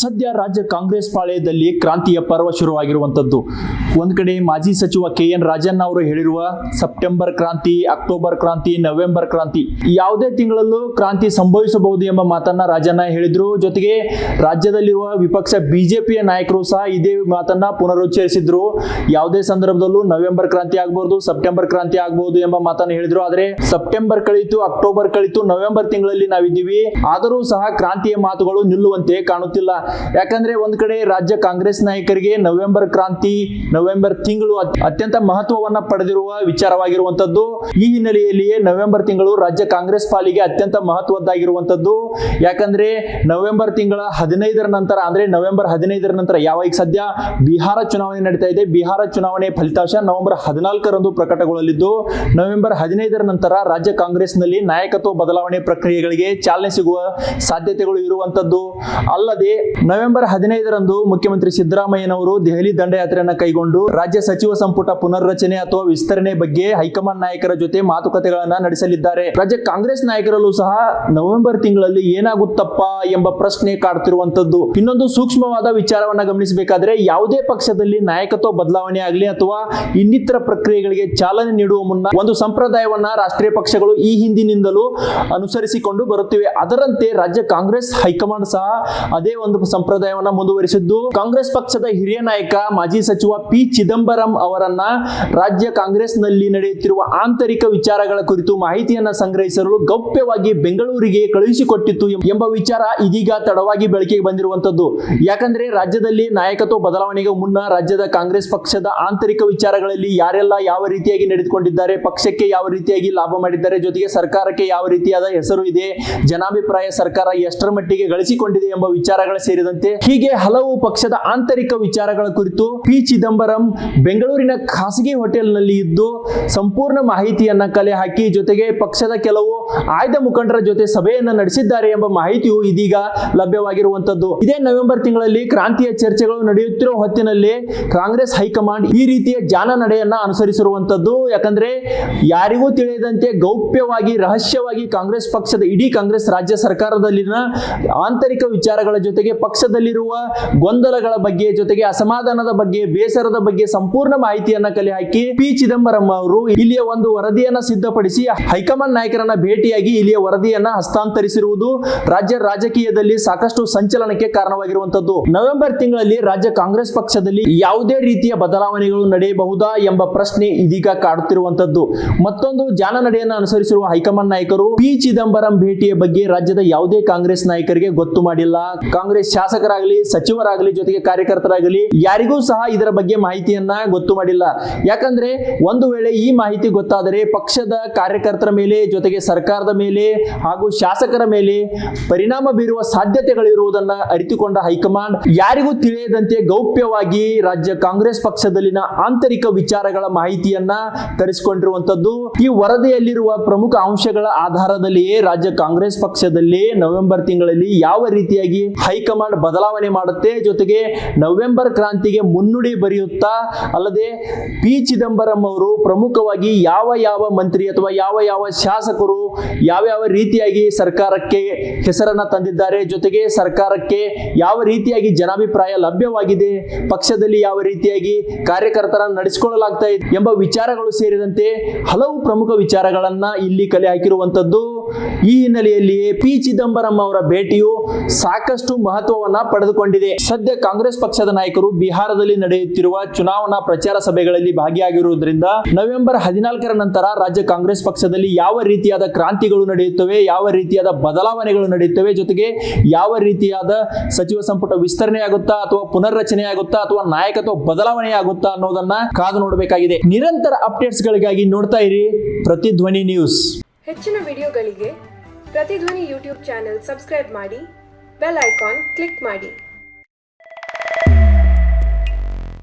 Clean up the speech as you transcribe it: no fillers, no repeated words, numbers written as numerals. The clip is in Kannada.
ಸದ್ಯ ರಾಜ್ಯ ಕಾಂಗ್ರೆಸ್ ಪಾಳೆಯದಲ್ಲಿ ಕ್ರಾಂತಿಯ ಪರ್ವ ಶುರುವಾಗಿರುವಂತದ್ದು. ಒಂದ್ ಕಡೆ ಮಾಜಿ ಸಚಿವ KN ರಾಜಣ್ಣ ಅವರು ಹೇಳಿರುವ ಸೆಪ್ಟೆಂಬರ್ ಕ್ರಾಂತಿ, ಅಕ್ಟೋಬರ್ ಕ್ರಾಂತಿ, ನವೆಂಬರ್ ಕ್ರಾಂತಿ, ಯಾವುದೇ ತಿಂಗಳಲ್ಲೂ ಕ್ರಾಂತಿ ಸಂಭವಿಸಬಹುದು ಎಂಬ ಮಾತನ್ನ ರಾಜಣ್ಣ ಹೇಳಿದ್ರು. ಜೊತೆಗೆ ರಾಜ್ಯದಲ್ಲಿರುವ ವಿಪಕ್ಷ ಬಿಜೆಪಿಯ ನಾಯಕರು ಸಹ ಇದೇ ಮಾತನ್ನ ಪುನರುಚ್ಚರಿಸಿದ್ರು. ಯಾವುದೇ ಸಂದರ್ಭದಲ್ಲೂ ನವೆಂಬರ್ ಕ್ರಾಂತಿ ಆಗಬಹುದು, ಸೆಪ್ಟೆಂಬರ್ ಕ್ರಾಂತಿ ಆಗಬಹುದು ಎಂಬ ಮಾತನ್ನ ಹೇಳಿದ್ರು. ಆದ್ರೆ ಸೆಪ್ಟೆಂಬರ್ ಕಳಿತು, ಅಕ್ಟೋಬರ್ ಕಳಿತು, ನವೆಂಬರ್ ತಿಂಗಳಲ್ಲಿ ನಾವಿದ್ದೀವಿ. ಆದರೂ ಸಹ ಕ್ರಾಂತಿಯ ಮಾತುಗಳು ನಿಲ್ಲುವಂತೆ ಕಾಣುತ್ತಿಲ್ಲ. ಯಾಕಂದ್ರೆ ಒಂದ್ ಕಡೆ ರಾಜ್ಯ ಕಾಂಗ್ರೆಸ್ ನಾಯಕರಿಗೆ ನವೆಂಬರ್ ಕ್ರಾಂತಿ, ನವೆಂಬರ್ ತಿಂಗಳು ಅತ್ಯಂತ ಮಹತ್ವವನ್ನ ಪಡೆದಿರುವ ವಿಚಾರವಾಗಿರುವಂತದ್ದು. ಈ ಹಿನ್ನೆಲೆಯಲ್ಲಿಯೇ ನವೆಂಬರ್ ತಿಂಗಳು ರಾಜ್ಯ ಕಾಂಗ್ರೆಸ್ ಪಾಲಿಗೆ ಅತ್ಯಂತ ಮಹತ್ವದ್ದಾಗಿರುವಂತದ್ದು. ಯಾಕಂದ್ರೆ ನವೆಂಬರ್ ತಿಂಗಳ 15ರ ನಂತರ, ಅಂದ್ರೆ ನವೆಂಬರ್ 15ರ ನಂತರ, ಯಾವ ಈಗ ಸದ್ಯ ಬಿಹಾರ ಚುನಾವಣೆ ನಡೀತಾ ಇದೆ, ಬಿಹಾರ ಚುನಾವಣೆ ಫಲಿತಾಂಶ ನವೆಂಬರ್ 14ರಂದು ಪ್ರಕಟಗೊಳ್ಳಲಿದ್ದು, ನವೆಂಬರ್ 15ರ ನಂತರ ರಾಜ್ಯ ಕಾಂಗ್ರೆಸ್ನಲ್ಲಿ ನಾಯಕತ್ವ ಬದಲಾವಣೆ ಪ್ರಕ್ರಿಯೆಗಳಿಗೆ ಚಾಲನೆ ಸಿಗುವ ಸಾಧ್ಯತೆಗಳು ಇರುವಂತದ್ದು. ಅಲ್ಲದೆ ನವೆಂಬರ್ 15ರಂದು ಮುಖ್ಯಮಂತ್ರಿ ಸಿದ್ದರಾಮಯ್ಯನವರು ದೆಹಲಿ ದಂಡಯಾತ್ರೆಯನ್ನು ಕೈಗೊಂಡು ರಾಜ್ಯ ಸಚಿವ ಸಂಪುಟ ಪುನರ್ರಚನೆ ಅಥವಾ ವಿಸ್ತರಣೆ ಬಗ್ಗೆ ಹೈಕಮಾಂಡ್ ನಾಯಕರ ಜೊತೆ ಮಾತುಕತೆಗಳನ್ನ ನಡೆಸಲಿದ್ದಾರೆ. ರಾಜ್ಯ ಕಾಂಗ್ರೆಸ್ ನಾಯಕರಲ್ಲೂ ಸಹ ನವೆಂಬರ್ ತಿಂಗಳಲ್ಲಿ ಏನಾಗುತ್ತಪ್ಪ ಎಂಬ ಪ್ರಶ್ನೆ ಕಾಡ್ತಿರುವಂತದ್ದು. ಇನ್ನೊಂದು ಸೂಕ್ಷ್ಮವಾದ ವಿಚಾರವನ್ನ ಗಮನಿಸಬೇಕಾದ್ರೆ, ಯಾವುದೇ ಪಕ್ಷದಲ್ಲಿ ನಾಯಕತ್ವ ಬದಲಾವಣೆ ಆಗಲಿ ಅಥವಾ ಇನ್ನಿತರ ಪ್ರಕ್ರಿಯೆಗಳಿಗೆ ಚಾಲನೆ ನೀಡುವ ಮುನ್ನ ಒಂದು ಸಂಪ್ರದಾಯವನ್ನ ರಾಷ್ಟ್ರೀಯ ಪಕ್ಷಗಳು ಈ ಹಿಂದಿನಿಂದಲೂ ಅನುಸರಿಸಿಕೊಂಡು ಬರುತ್ತಿವೆ. ಅದರಂತೆ ರಾಜ್ಯ ಕಾಂಗ್ರೆಸ್ ಹೈಕಮಾಂಡ್ ಸಹ ಅದೇ ಒಂದು ಸಂಪ್ರದಾಯವನ್ನ ಮುಂದುವರಿಸಿದ್ದು, ಕಾಂಗ್ರೆಸ್ ಪಕ್ಷದ ಹಿರಿಯ ನಾಯಕ ಮಾಜಿ ಸಚಿವ ಪಿ ಚಿದಂಬರಂ ಅವರನ್ನ ರಾಜ್ಯ ಕಾಂಗ್ರೆಸ್ ನಲ್ಲಿ ನಡೆಯುತ್ತಿರುವ ಆಂತರಿಕ ವಿಚಾರಗಳ ಕುರಿತು ಮಾಹಿತಿಯನ್ನ ಸಂಗ್ರಹಿಸಲು ಗೌಪ್ಯವಾಗಿ ಬೆಂಗಳೂರಿಗೆ ಕಳುಹಿಸಿಕೊಟ್ಟಿತ್ತು ಎಂಬ ವಿಚಾರ ಇದೀಗ ತಡವಾಗಿ ಬೆಳಕಿಗೆ ಬಂದಿರುವಂತದ್ದು. ಯಾಕಂದ್ರೆ ರಾಜ್ಯದಲ್ಲಿ ನಾಯಕತ್ವ ಬದಲಾವಣೆಗೆ ಮುನ್ನ ರಾಜ್ಯದ ಕಾಂಗ್ರೆಸ್ ಪಕ್ಷದ ಆಂತರಿಕ ವಿಚಾರಗಳಲ್ಲಿ ಯಾರೆಲ್ಲ ಯಾವ ರೀತಿಯಾಗಿ ನಡೆದುಕೊಂಡಿದ್ದಾರೆ, ಪಕ್ಷಕ್ಕೆ ಯಾವ ರೀತಿಯಾಗಿ ಲಾಭ ಮಾಡಿದ್ದಾರೆ, ಜೊತೆಗೆ ಸರ್ಕಾರಕ್ಕೆ ಯಾವ ರೀತಿಯಾದ ಹೆಸರು ಇದೆ, ಜನಾಭಿಪ್ರಾಯ ಸರ್ಕಾರ ಎಷ್ಟರ ಮಟ್ಟಿಗೆ ಗಳಿಸಿಕೊಂಡಿದೆ ಎಂಬ ವಿಚಾರಗಳು ಸೇರಿದಂತೆ ಹೀಗೆ ಹಲವು ಪಕ್ಷದ ಆಂತರಿಕ ವಿಚಾರಗಳ ಕುರಿತು ಪಿ ಚಿದಂಬರಂ ಬೆಂಗಳೂರಿನ ಖಾಸಗಿ ಹೋಟೆಲ್ ನಲ್ಲಿ ಇದ್ದು ಸಂಪೂರ್ಣ ಮಾಹಿತಿಯನ್ನ ಕಲೆ ಹಾಕಿ, ಜೊತೆಗೆ ಪಕ್ಷದ ಕೆಲವು ಆಯ್ದ ಮುಖಂಡರ ಜೊತೆ ಸಭೆಯನ್ನ ನಡೆಸಿದ್ದಾರೆ ಎಂಬ ಮಾಹಿತಿಯು ಇದೀಗ ಲಭ್ಯವಾಗಿರುವಂತದ್ದು. ಇದೇ ನವೆಂಬರ್ ತಿಂಗಳಲ್ಲಿ ಕ್ರಾಂತಿಯ ಚರ್ಚೆಗಳು ನಡೆಯುತ್ತಿರುವ ಹೊತ್ತಿನಲ್ಲಿ ಕಾಂಗ್ರೆಸ್ ಹೈಕಮಾಂಡ್ ಈ ರೀತಿಯ ಜಾಣ ನಡೆಯನ್ನ ಅನುಸರಿಸಿರುವಂತದ್ದು. ಯಾಕಂದ್ರೆ ಯಾರಿಗೂ ತಿಳಿಯದಂತೆ ಗೌಪ್ಯವಾಗಿ, ರಹಸ್ಯವಾಗಿ ಕಾಂಗ್ರೆಸ್ ಪಕ್ಷದ ಇಡೀ ಕಾಂಗ್ರೆಸ್ ರಾಜ್ಯ ಸರ್ಕಾರದಲ್ಲಿನ ಆಂತರಿಕ ವಿಚಾರಗಳ ಜೊತೆಗೆ ಪಕ್ಷದಲ್ಲಿರುವ ಗೊಂದಲಗಳ ಬಗ್ಗೆ, ಜೊತೆಗೆ ಅಸಮಾಧಾನದ ಬಗ್ಗೆ, ಬೇಸರದ ಬಗ್ಗೆ ಸಂಪೂರ್ಣ ಮಾಹಿತಿಯನ್ನ ಕಲೆ ಹಾಕಿ ಪಿ ಚಿದಂಬರಂ ಅವರು ಇಲ್ಲಿಯ ಒಂದು ವರದಿಯನ್ನ ಸಿದ್ಧಪಡಿಸಿ ಹೈಕಮಾಂಡ್ ನಾಯಕರನ್ನ ಭೇಟಿಯಾಗಿ ಇಲ್ಲಿಯ ವರದಿಯನ್ನ ಹಸ್ತಾಂತರಿಸಿರುವುದು ರಾಜ್ಯ ರಾಜಕೀಯದಲ್ಲಿ ಸಾಕಷ್ಟು ಸಂಚಲನಕ್ಕೆ ಕಾರಣವಾಗಿರುವಂತದ್ದು. ನವೆಂಬರ್ ತಿಂಗಳಲ್ಲಿ ರಾಜ್ಯ ಕಾಂಗ್ರೆಸ್ ಪಕ್ಷದಲ್ಲಿ ಯಾವುದೇ ರೀತಿಯ ಬದಲಾವಣೆಗಳು ನಡೆಯಬಹುದಾ ಎಂಬ ಪ್ರಶ್ನೆ ಇದೀಗ ಕಾಡುತ್ತಿರುವಂತದ್ದು. ಮತ್ತೊಂದು ಜಾಣ ನಡೆಯನ್ನ ಅನುಸರಿಸಿರುವ ಹೈಕಮಾಂಡ್ ನಾಯಕರು ಪಿ ಚಿದಂಬರಂ ಭೇಟಿಯ ಬಗ್ಗೆ ರಾಜ್ಯದ ಯಾವುದೇ ಕಾಂಗ್ರೆಸ್ ನಾಯಕರಿಗೆ ಗೊತ್ತು ಮಾಡಿಲ್ಲ. ಕಾಂಗ್ರೆಸ್ ಶಾಸಕರಾಗಲಿ, ಸಚಿವರಾಗಲಿ, ಜೊತೆಗೆ ಕಾರ್ಯಕರ್ತರಾಗಲಿ ಯಾರಿಗೂ ಸಹ ಇದರ ಬಗ್ಗೆ ಮಾಹಿತಿಯನ್ನ ಗೊತ್ತು ಮಾಡಿಲ್ಲ. ಯಾಕಂದ್ರೆ ಒಂದು ವೇಳೆ ಈ ಮಾಹಿತಿ ಗೊತ್ತಾದರೆ ಪಕ್ಷದ ಕಾರ್ಯಕರ್ತರ ಮೇಲೆ, ಜೊತೆಗೆ ಸರ್ಕಾರದ ಮೇಲೆ ಹಾಗೂ ಶಾಸಕರ ಮೇಲೆ ಪರಿಣಾಮ ಬೀರುವ ಸಾಧ್ಯತೆಗಳಿರುವುದನ್ನ ಅರಿತುಕೊಂಡ ಹೈಕಮಾಂಡ್ ಯಾರಿಗೂ ತಿಳಿಯದಂತೆ ಗೌಪ್ಯವಾಗಿ ರಾಜ್ಯ ಕಾಂಗ್ರೆಸ್ ಪಕ್ಷದಲ್ಲಿನ ಆಂತರಿಕ ವಿಚಾರಗಳ ಮಾಹಿತಿಯನ್ನ ತರಿಸಿಕೊಂಡಿರುವಂತದ್ದು. ಈ ವರದಿಯಲ್ಲಿರುವ ಪ್ರಮುಖ ಅಂಶಗಳ ಆಧಾರದಲ್ಲಿಯೇ ರಾಜ್ಯ ಕಾಂಗ್ರೆಸ್ ಪಕ್ಷದಲ್ಲಿ ನವೆಂಬರ್ ತಿಂಗಳಲ್ಲಿ ಯಾವ ರೀತಿಯಾಗಿ ಹೈಕಮಾಂಡ್ ಬದಲಾವಣೆ ಮಾಡುತ್ತೆ, ಜೊತೆಗೆ ನವೆಂಬರ್ ಕ್ರಾಂತಿಗೆ ಮುನ್ನುಡಿ ಬರೆಯುತ್ತಾ, ಅಲ್ಲದೆ ಪಿ ಚಿದಂಬರಂ ಅವರು ಪ್ರಮುಖವಾಗಿ ಯಾವ ಮಂತ್ರಿ ಅಥವಾ ಯಾವ ಶಾಸಕರು ಯಾವ ರೀತಿಯಾಗಿ ಸರ್ಕಾರಕ್ಕೆ ಹೆಸರನ್ನ ತಂದಿದ್ದಾರೆ, ಜೊತೆಗೆ ಸರ್ಕಾರಕ್ಕೆ ಯಾವ ರೀತಿಯಾಗಿ ಜನಾಭಿಪ್ರಾಯ ಲಭ್ಯವಾಗಿದೆ, ಪಕ್ಷದಲ್ಲಿ ಯಾವ ರೀತಿಯಾಗಿ ಕಾರ್ಯಕರ್ತರನ್ನು ನಡೆಸಿಕೊಳ್ಳಲಾಗ್ತಾ ಇದೆ ಎಂಬ ವಿಚಾರಗಳು ಸೇರಿದಂತೆ ಹಲವು ಪ್ರಮುಖ ವಿಚಾರಗಳನ್ನ ಇಲ್ಲಿ ಕಲೆ ಹಾಕಿರುವಂತದ್ದು. ಈ ಹಿನ್ನೆಲೆಯಲ್ಲಿಯೇ ಪಿ ಚಿದಂಬರಂ ಅವರ ಭೇಟಿಯು ಸಾಕಷ್ಟು ಮಹತ್ವವನ್ನ ಪಡೆದುಕೊಂಡಿದೆ. ಸದ್ಯ ಕಾಂಗ್ರೆಸ್ ಪಕ್ಷದ ನಾಯಕರು ಬಿಹಾರದಲ್ಲಿ ನಡೆಯುತ್ತಿರುವ ಚುನಾವಣಾ ಪ್ರಚಾರ ಸಭೆಗಳಲ್ಲಿ ಭಾಗಿಯಾಗಿರುವುದರಿಂದ ನವೆಂಬರ್ 14ರ ನಂತರ ರಾಜ್ಯ ಕಾಂಗ್ರೆಸ್ ಪಕ್ಷದಲ್ಲಿ ಯಾವ ರೀತಿಯಾದ ಕ್ರಾಂತಿಗಳು ನಡೆಯುತ್ತವೆ, ಯಾವ ರೀತಿಯಾದ ಬದಲಾವಣೆಗಳು ನಡೆಯುತ್ತವೆ, ಜೊತೆಗೆ ಯಾವ ರೀತಿಯಾದ ಸಚಿವ ಸಂಪುಟ ವಿಸ್ತರಣೆ ಆಗುತ್ತಾ ಅಥವಾ ಪುನರ್ರಚನೆ ಆಗುತ್ತಾ ಅಥವಾ ನಾಯಕತ್ವ ಬದಲಾವಣೆ ಆಗುತ್ತಾ ಅನ್ನೋದನ್ನ ಕಾದು ನೋಡಬೇಕಾಗಿದೆ. ನಿರಂತರ ಅಪ್ಡೇಟ್ಸ್ ಗಳಿಗಾಗಿ ನೋಡ್ತಾ ಇರಿ ಪ್ರತಿಧ್ವನಿ ನ್ಯೂಸ್. ಹೆಚ್ಚಿನ ವಿಡಿಯೋಗಳಿಗೆ ಪ್ರತಿಧ್ವನಿ ಯೂಟ್ಯೂಬ್ ಚಾನೆಲ್ ಸಬ್ಸ್ಕ್ರೈಬ್ ಮಾಡಿ, ಬೆಲ್ ಐಕಾನ್ ಕ್ಲಿಕ್ ಮಾಡಿ.